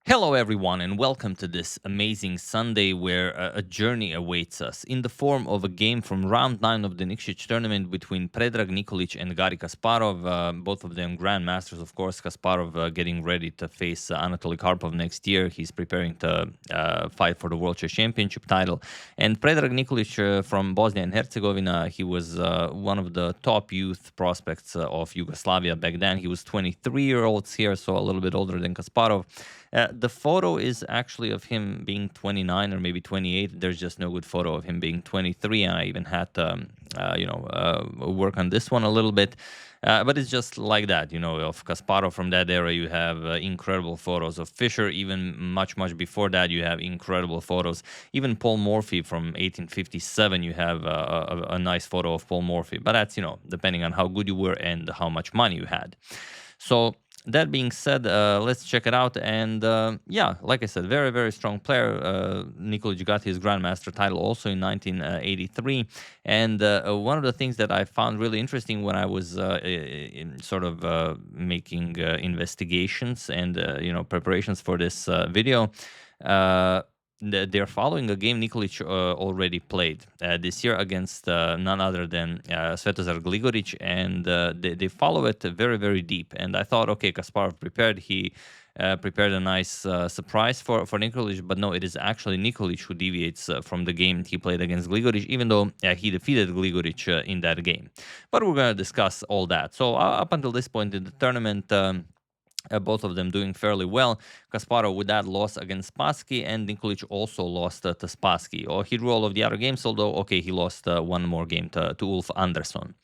Hello, everyone, and welcome to this amazing Sunday where a journey awaits us in the form of a game from round 9 of the Niksic tournament between Predrag, Nikolic, and Garry Kasparov. Both of them grandmasters, of course. Kasparov getting ready to face Anatoly Karpov next year. He's preparing to fight for the World Chess Championship title. And Predrag Nikolic from Bosnia and Herzegovina, he was one of the top youth prospects of Yugoslavia back then. He was 23-year-olds here, so a little bit older than Kasparov. The photo is actually of him being 29 or maybe 28. There's just no good photo of him being 23, and I even had to, work on this one a little bit. But it's just like that, of Kasparov from that era. You have incredible photos of Fischer. Even much before that, you have incredible photos. Even Paul Morphy from 1857, you have a nice photo of Paul Morphy. But that's, depending on how good you were and how much money you had. So that being said, let's check it out. And yeah, like I said, very strong player. Nikolic got his grandmaster title also in 1983. And one of the things that I found really interesting when I was making investigations and preparations for this video. They're following a game Nikolic already played this year against none other than Svetozar Gligoric, and they follow it very deep. And I thought, okay, Kasparov prepared. He prepared a nice surprise for Nikolic, but no, it is actually Nikolic who deviates from the game he played against Gligoric, even though he defeated Gligoric in that game. But we're going to discuss all that. So up until this point in the tournament, both of them doing fairly well. Kasparov with that loss against Spassky, and Nikolic also lost to Spassky. He drew all of the other games, although, okay, he lost one more game to Ulf Andersson.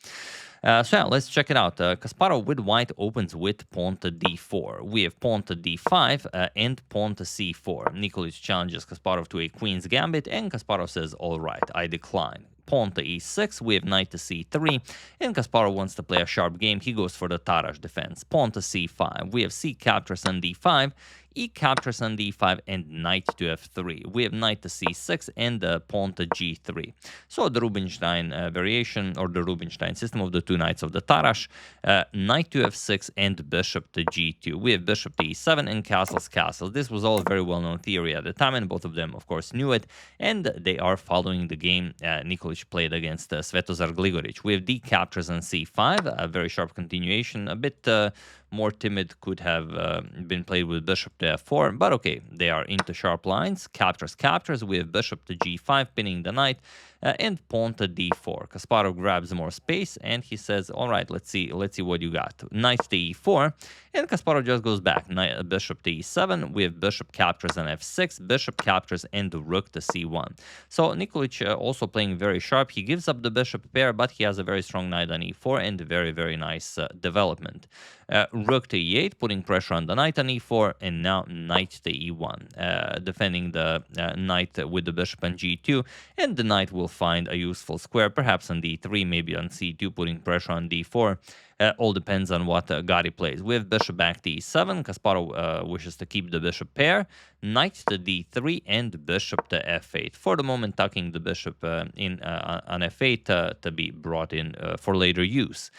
So yeah, let's check it out. Kasparov with white opens with pawn to d4. We have pawn to d5 and pawn to c4. Nikolic challenges Kasparov to a queen's gambit, and Kasparov says, all right, I decline. Pawn to e6, we have knight to c3, and Kasparov wants to play a sharp game. He goes for the Tarrasch defense. Pawn to c5, we have c captures on d5, e captures on d5, and knight to f3. We have knight to c6 and pawn to g3. So the Rubinstein variation, or the Rubinstein system of the two knights of the Tarrasch, knight to f6 and bishop to g2. We have bishop to e7 and castles. This was all very well-known theory at the time, and both of them, of course, knew it, and they are following the game Nikolic played against Svetozar Gligoric. We have d captures on c5, a very sharp continuation, a bit more timid, could have been played with bishop to f4, but okay, they are into sharp lines. Captures, we have bishop to g5, pinning the knight, and pawn to d4. Kasparov grabs more space, and he says, all right, let's see what you got. Knight to e4, and Kasparov just goes back. Bishop to e7, we have bishop captures on f6, bishop captures, and rook to c1. So Nikolic also playing very sharp. He gives up the bishop pair, but he has a very strong knight on e4 and very nice development. Rook to e8, putting pressure on the knight on e4, and now knight to e1, defending the knight with the bishop on g2, and the knight will find a useful square, perhaps on d3, maybe on c2, putting pressure on d4. All depends on what Garry plays. We have bishop back to e7. Kasparov wishes to keep the bishop pair. Knight to d3 and bishop to f8. For the moment, tucking the bishop in on f8 to be brought in for later use.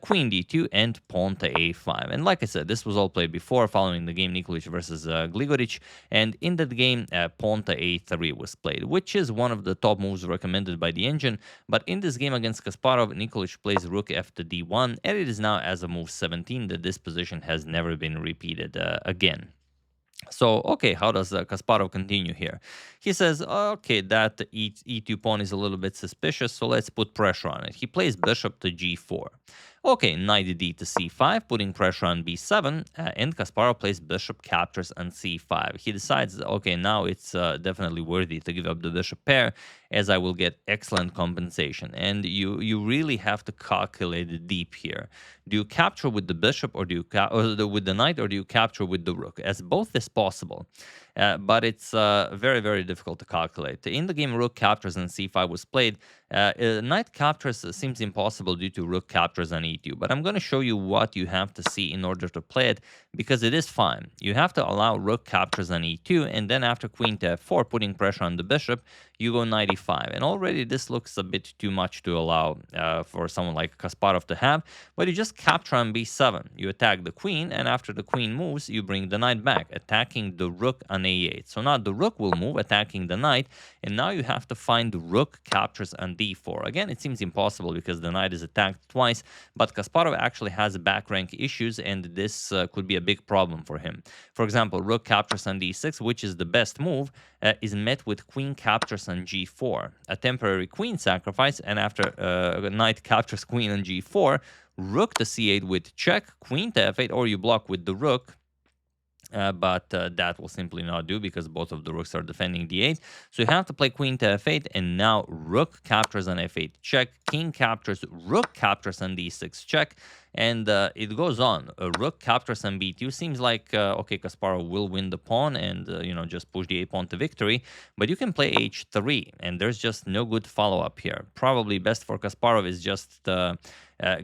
Queen d2 and pawn to a5. And like I said, this was all played before, following the game Nikolic versus Gligoric. And in that game, pawn to a3 was played, which is one of the top moves recommended by the engine. But in this game against Kasparov, Nikolic plays rook f to d1, and it is now as a move 17 that this position has never been repeated again. So, okay, how does Kasparov continue here? He says, okay, that e2 pawn is a little bit suspicious, so let's put pressure on it. He plays bishop to g4. Okay, knight d to c5, putting pressure on b7, and Kasparov plays bishop captures on c5. He decides, okay, now it's definitely worthy to give up the bishop pair, as I will get excellent compensation. And you really have to calculate deep here. Do you capture with the bishop, or do you with the knight, or do you capture with the rook? As both is possible. But it's very difficult to calculate. In the game rook captures and c5 was played, Knight captures seems impossible due to rook captures on e2, but I'm going to show you what you have to see in order to play it, because it is fine. You have to allow rook captures on e2, and then after queen to f4, putting pressure on the bishop, you go knight e5. And already this looks a bit too much to allow for someone like Kasparov to have, but you just capture on b7. You attack the queen, and after the queen moves, you bring the knight back, attacking the rook on a8. So now the rook will move, attacking the knight, and now you have to find the rook captures on d4. Again, it seems impossible because the knight is attacked twice, but Kasparov actually has back rank issues, and this could be a big problem for him. For example, rook captures on d6, which is the best move, is met with queen captures on g4, a temporary queen sacrifice, and after knight captures queen on g4, rook to c8 with check, queen to f8, or you block with the rook. But that will simply not do because both of the rooks are defending d8. So you have to play queen to f8, and now rook captures on f8 check, king captures, rook captures on d6 check, and it goes on. Rook captures on b2. Seems like, okay, Kasparov will win the pawn and, just push the a pawn to victory, but you can play h3, and there's just no good follow-up here. Probably best for Kasparov is just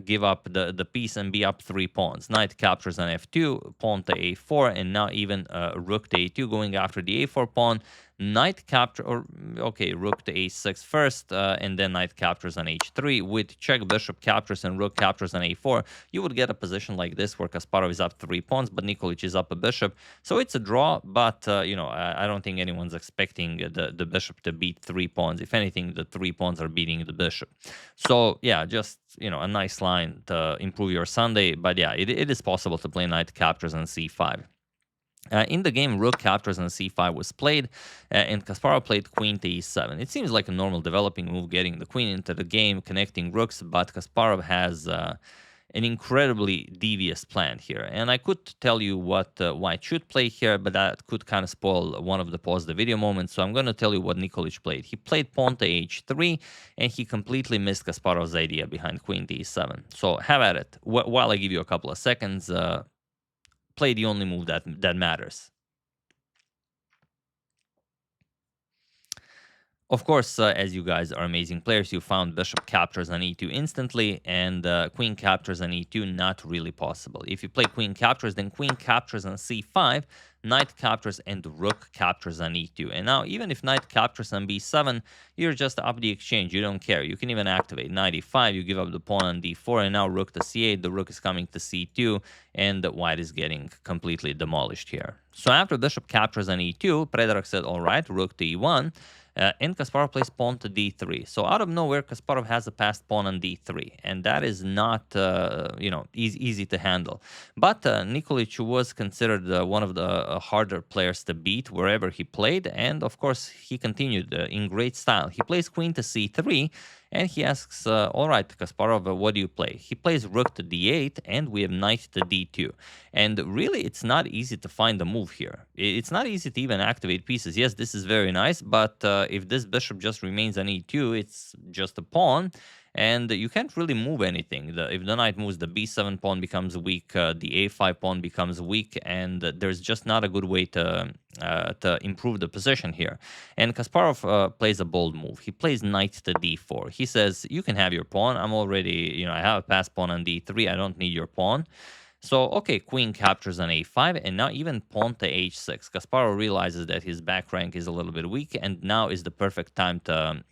give up the piece and be up 3 pawns. Knight captures on f2, pawn to a4, and now even rook to a2 going after the a4 pawn. Knight capture, or okay, rook to a6 first, and then knight captures on h3 with check, bishop captures, and rook captures on a4. You would get a position like this where Kasparov is up 3 pawns, but Nikolic is up a bishop. So it's a draw, but I don't think anyone's expecting the bishop to beat 3 pawns. If anything, the 3 pawns are beating the bishop. So yeah, just a nice line to improve your Sunday. But yeah, it is possible to play knight captures on c5. In the game, rook captures on c5 was played, and Kasparov played queen to e7. It seems like a normal developing move, getting the queen into the game, connecting rooks, but Kasparov has an incredibly devious plan here. And I could tell you what White should play here, but that could kind of spoil one of the pause the video moments. So I'm going to tell you what Nikolic played. He played pawn to h3, and he completely missed Kasparov's idea behind queen to e7. So have at it. While I give you a couple of seconds, play the only move that matters. Of course, as you guys are amazing players, you found bishop captures on e2 instantly, and queen captures on e2 not really possible. If you play queen captures, then queen captures on c5, knight captures, and rook captures on e2. And now, even if knight captures on b7, you're just up the exchange. You don't care. You can even activate knight e5. You give up the pawn on d4, and now rook to c8. The rook is coming to c2, and white is getting completely demolished here. So after bishop captures on e2, Predrag said, all right, rook to e1. And Kasparov plays pawn to d3. So out of nowhere, Kasparov has a passed pawn on d3, and that is not, easy to handle. But Nikolic was considered one of the harder players to beat wherever he played, and of course he continued in great style. He plays queen to c3, and he asks, all right, Kasparov, what do you play? He plays rook to d8, and we have knight to d2. And really, it's not easy to find a move here. It's not easy to even activate pieces. Yes, this is very nice, but if this bishop just remains on e2, it's just a pawn, and you can't really move anything. If the knight moves, the b7 pawn becomes weak, the a5 pawn becomes weak, and there's just not a good way to improve the position here. And Kasparov plays a bold move. He plays knight to d4. He says, you can have your pawn. I'm already, I have a passed pawn on d3. I don't need your pawn. So, okay, queen captures on a5, and now even pawn to h6. Kasparov realizes that his back rank is a little bit weak, and now is the perfect time to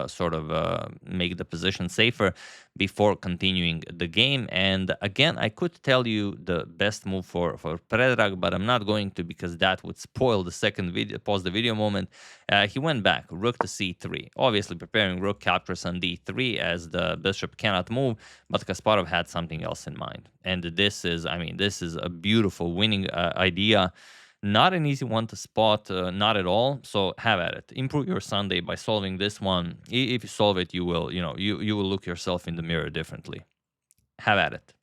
sort of make the position safer before continuing the game. And again, I could tell you the best move for Predrag, but I'm not going to, because that would spoil the second video, pause the video moment. He went back, rook to c3, obviously preparing rook captures on d3 as the bishop cannot move, but Kasparov had something else in mind. And this is a beautiful winning idea. Not an easy one to spot, not at all. So have at it. Improve your Sunday by solving this one. If you solve it, you will, you will look yourself in the mirror differently. Have at it.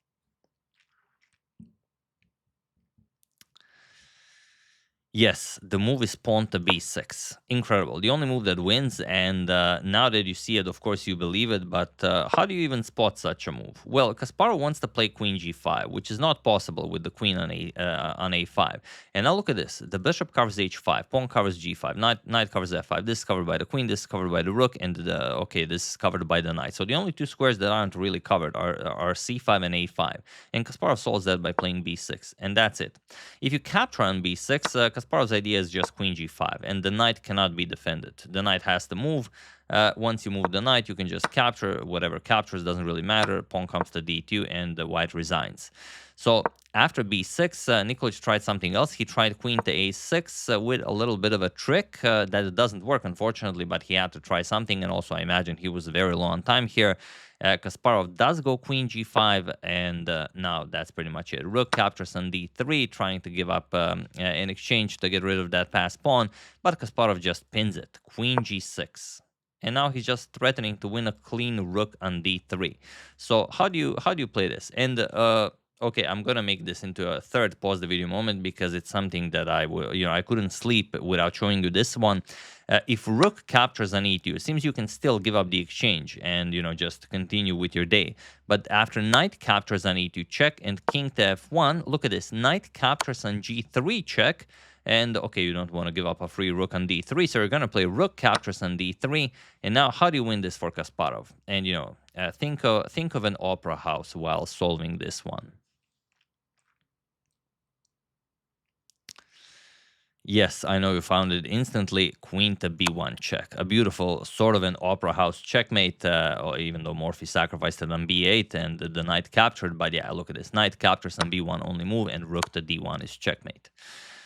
Yes, the move is pawn to b6. Incredible. The only move that wins, and now that you see it, of course, you believe it, but how do you even spot such a move? Well, Kasparov wants to play queen g5, which is not possible with the queen on a5. And now look at this. The bishop covers h5, pawn covers g5, knight covers f5. This is covered by the queen, this is covered by the rook, and okay, this is covered by the knight. So the only two squares that aren't really covered are c5 and a5. And Kasparov solves that by playing b6, and that's it. If you capture on b6, Kasparov's idea is just queen g5, and the knight cannot be defended. The knight has to move. Once you move the knight, you can just capture. Whatever captures doesn't really matter. Pawn comes to d2, and the white resigns. So after b6, Nikolic tried something else. He tried queen to a6 with a little bit of a trick that doesn't work, unfortunately, but he had to try something, and also I imagine he was very low on time here. Kasparov does go queen g5, and now that's pretty much it. Rook captures on d3, trying to give up in exchange to get rid of that passed pawn, but Kasparov just pins it. Queen g6. And now he's just threatening to win a clean rook on d3. So how do you play this? And okay, I'm gonna make this into a third pause the video moment because it's something that I couldn't sleep without showing you this one. If rook captures on e2, it seems you can still give up the exchange and just continue with your day. But after knight captures on e2 check and king to f1, look at this. Knight captures on g3 check. And okay, you don't want to give up a free rook on d3, so you're going to play rook captures on d3. And now, how do you win this for Kasparov? And think of an opera house while solving this one. Yes, I know you found it instantly. Queen to b1 check. A beautiful sort of an opera house checkmate, or even though Morphy sacrificed it on b8 and the knight captured. But yeah, look at this. Knight captures on b1 only move, and rook to d1 is checkmate.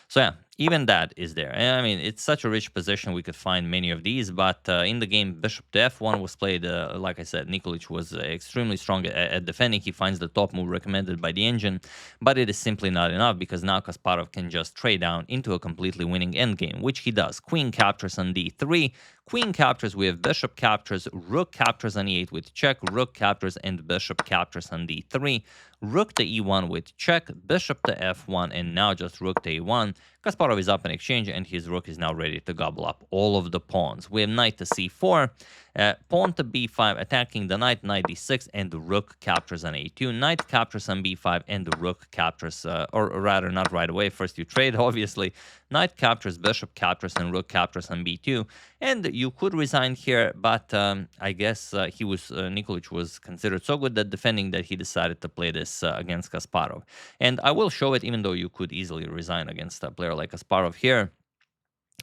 So yeah, even that is there. I mean, it's such a rich position. We could find many of these, but in the game, bishop to f1 was played. Like I said, Nikolic was extremely strong at defending. He finds the top move recommended by the engine, but it is simply not enough because now Kasparov can just trade down into a completely winning endgame, which he does. Queen captures on d3. Queen captures, we have bishop captures, rook captures on e8 with check, rook captures, and bishop captures on d3. Rook to e1 with check, bishop to f1, and now just rook to e1. Kasparov is up in exchange, and his rook is now ready to gobble up all of the pawns. We have knight to c4, pawn to b5, attacking the knight, knight d6, and the rook captures on a2. Knight captures on b5, and the rook captures, or rather not right away. First you trade, obviously. Knight captures, bishop captures, and rook captures on b2. And you could resign here, but I guess Nikolic was considered so good at defending that he decided to play this against Kasparov. And I will show it, even though you could easily resign against a player like Kasparov here.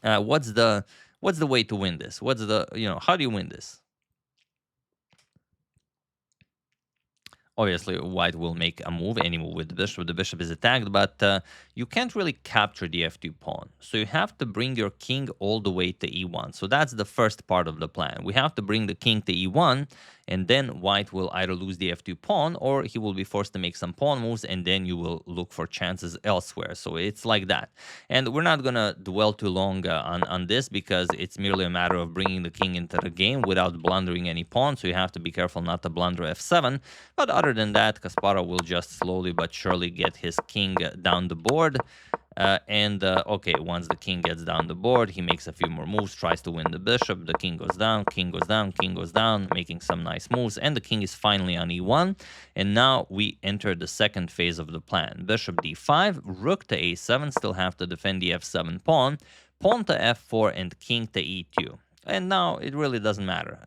What's the way to win this? How do you win this? Obviously, white will make a move, any move with the bishop. The bishop is attacked, but you can't really capture the f2 pawn. So you have to bring your king all the way to e1. So that's the first part of the plan. We have to bring the king to e1, and then white will either lose the f2 pawn, or he will be forced to make some pawn moves, and then you will look for chances elsewhere. So it's like that. And we're not going to dwell too long on this, because it's merely a matter of bringing the king into the game without blundering any pawn. So you have to be careful not to blunder f7. But other than that, Kasparov will just slowly but surely get his king down the board. Okay, once the king gets down the board, he makes a few more moves, tries to win the bishop. The king goes down, king goes down, king goes down, making some nice moves. And the king is finally on e1. And now we enter the second phase of the plan. Bishop d5, rook to a7, still have to defend the f7 pawn, pawn to f4, and king to e2. And now it really doesn't matter.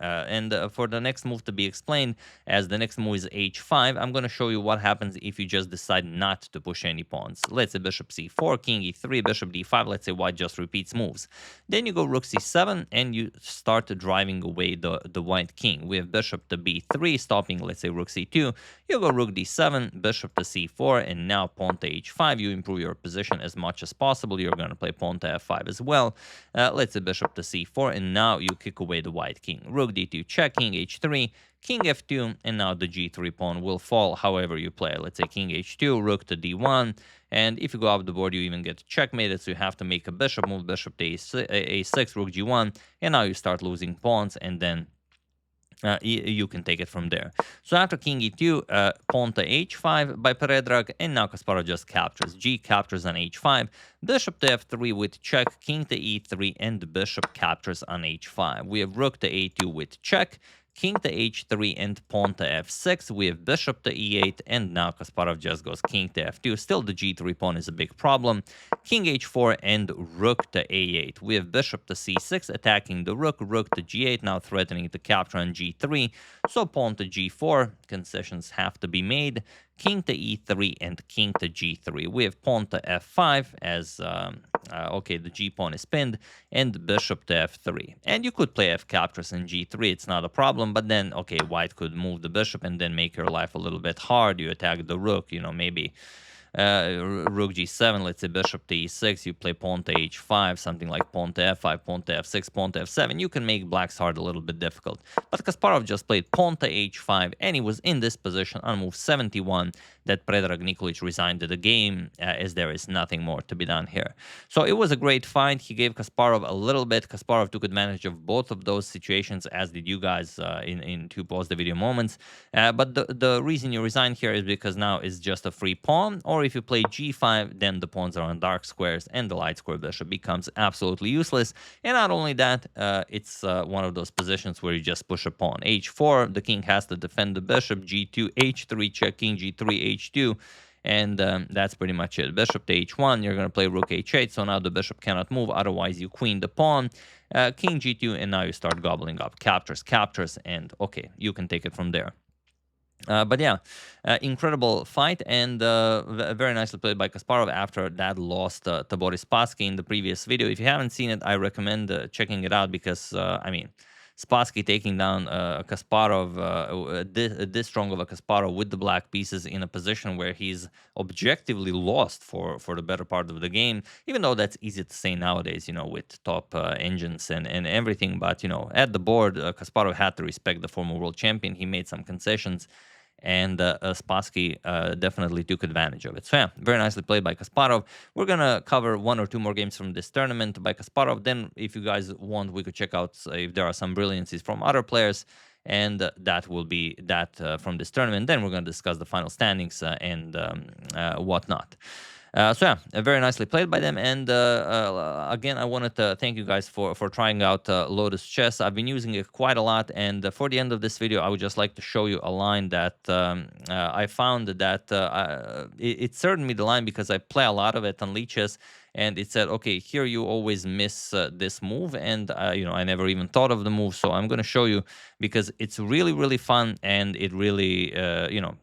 For the next move to be explained, as the next move is h5, I'm going to show you what happens if you just decide not to push any pawns. Let's say bishop c4, king e3, bishop d5. Let's say white just repeats moves. Then you go rook c7, and you start driving away the white king. We have bishop to b3, stopping, let's say, rook c2. You go rook d7, bishop to c4, and now pawn to h5. You improve your position as much as possible. You're going to play pawn to f5 as well. Let's say bishop to c4, and now you kick away the white king. Rook d2 check, king h3, king f2, and now the g3 pawn will fall however you play. Let's say king h2, rook to d1, and if you go up the board, you even get checkmated, so you have to make a bishop move, bishop to a6, rook g1, and now you start losing pawns, and then you can take it from there. So after king e2, pawn to h5 by Predrag, and now Kasparov just captures. G captures on h5, bishop to f3 with check, king to e3, and bishop captures on h5. We have rook to a2 with check, king to h3, and pawn to f6. We have bishop to e8, and now Kasparov just goes king to f2. Still, the g3 pawn is a big problem. King h4 and rook to a8. We have bishop to c6, attacking the rook, rook to g8, now threatening to capture on g3. So pawn to g4, concessions have to be made. King to e3 and king to g3. We have pawn to f5 as, okay, the g pawn is pinned, and bishop to f3. And you could play f captures in g3, it's not a problem, but then, okay, white could move the bishop and then make your life a little bit hard. You attack the rook, you know, maybe rook g7, let's say bishop to e6, you play pawn to h5, something like pawn to f5, pawn to f6, pawn to f7. You can make black's heart a little bit difficult. But Kasparov just played pawn to h5, and he was in this position on move 71 that Predrag Nikolic resigned to the game, as there is nothing more to be done here. So it was a great fight. He gave Kasparov a little bit. Kasparov took advantage of both of those situations, as did you guys in two pause the video moments. But the reason you resign here is because now it's just a free pawn, or if you play g5, then the pawns are on dark squares and the light square bishop becomes absolutely useless. And not only that, it's one of those positions where you just push a pawn. h4, the king has to defend the bishop. g2, h3, check, king g3, h2. And that's pretty much it. Bishop to h1, you're going to play rook h8, so now the bishop cannot move, otherwise you queen the pawn. King g2, and now you start gobbling up. Captures, captures, and okay, you can take it from there. But yeah, incredible fight, and very nicely played by Kasparov after that loss to Boris Spassky in the previous video. If you haven't seen it, I recommend checking it out, because, I mean, Spassky taking down Kasparov, this strong of a Kasparov with the black pieces in a position where he's objectively lost for the better part of the game, even though that's easy to say nowadays, you know, with top engines and everything. But, you know, at the board, Kasparov had to respect the former world champion. He made some concessions, and Spassky definitely took advantage of it. So yeah, very nicely played by Kasparov. We're gonna cover one or two more games from this tournament by Kasparov. Then, if you guys want, we could check out if there are some brilliancies from other players, and that will be that from this tournament. Then we're gonna discuss the final standings and whatnot. So yeah, very nicely played by them. And again, I wanted to thank you guys for trying out Lotus Chess. I've been using it quite a lot, and for the end of this video, I would just like to show you a line that I found that it served me the line because I play a lot of it on Chess. And it said, okay, here you always miss this move, and you know, I never even thought of the move, so I'm going to show you, because it's really, really fun, and it really, you know,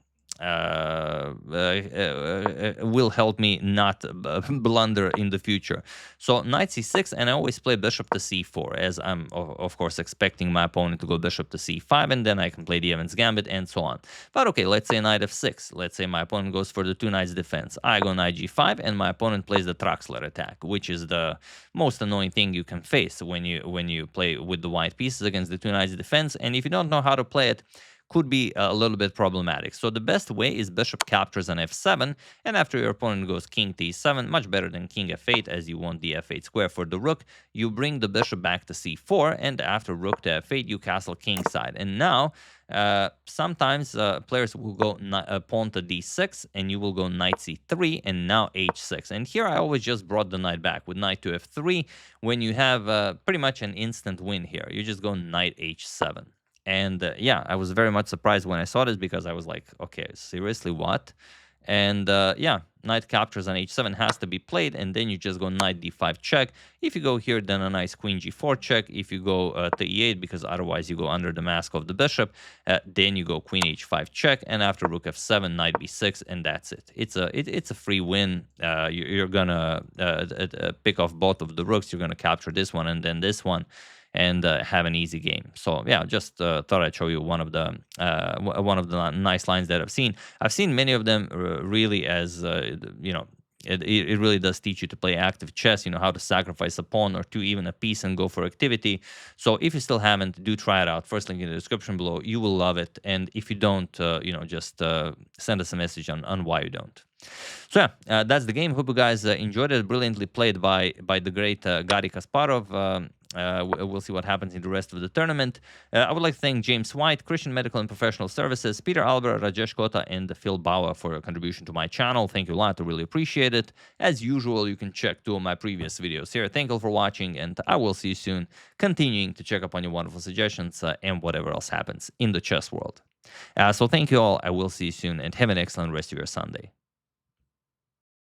will help me not blunder in the future. So knight c6, and I always play bishop to c4, as I'm of course expecting my opponent to go bishop to c5, and then I can play the Evans Gambit and so on. But okay, let's say knight f6. Let's say my opponent goes for the two knights defense. I go knight g5, and my opponent plays the Traxler attack, which is the most annoying thing you can face when you play with the white pieces against the two knights defense. And if you don't know how to play it, could be a little bit problematic. So the best way is bishop captures on f7, and after your opponent goes king to e7, much better than king f8, as you want the f8 square for the rook, you bring the bishop back to c4, and after rook to f8, you castle kingside. And now, sometimes players will go pawn to d6, and you will go knight c3, and now h6. And here I always just brought the knight back with knight to f3, when you have pretty much an instant win here. You just go knight h7. And yeah, I was very much surprised when I saw this, because I was like, okay, seriously, what? And yeah, knight captures on h7 has to be played, and then you just go knight d5 check. If you go here, then a nice queen g4 check. If you go to e8, because otherwise you go under the mask of the bishop, then you go queen h5 check, and after rook f7, knight b6, and that's it. It's a free win. You're gonna pick off both of the rooks. You're gonna capture this one and then this one, and have an easy game. So yeah, just thought I'd show you one of the nice lines that I've seen. I've seen many of them really as you know, it really does teach you to play active chess, you know, how to sacrifice a pawn or two, even a piece, and go for activity. So if you still haven't, do try it out. First link in the description below. You will love it. And if you don't, you know, just send us a message on why you don't. So yeah, that's the game. Hope you guys enjoyed it. Brilliantly played by the great Garry Kasparov. We'll see what happens in the rest of the tournament. I would like to thank James White, Christian Medical and Professional Services, Peter Albert, Rajesh Kota, and Phil Bauer for your contribution to my channel. Thank you a lot. I really appreciate it. As usual, you can check 2 of my previous videos here. Thank you for watching, and I will see you soon, continuing to check up on your wonderful suggestions and whatever else happens in the chess world. So thank you all. I will see you soon, and have an excellent rest of your Sunday.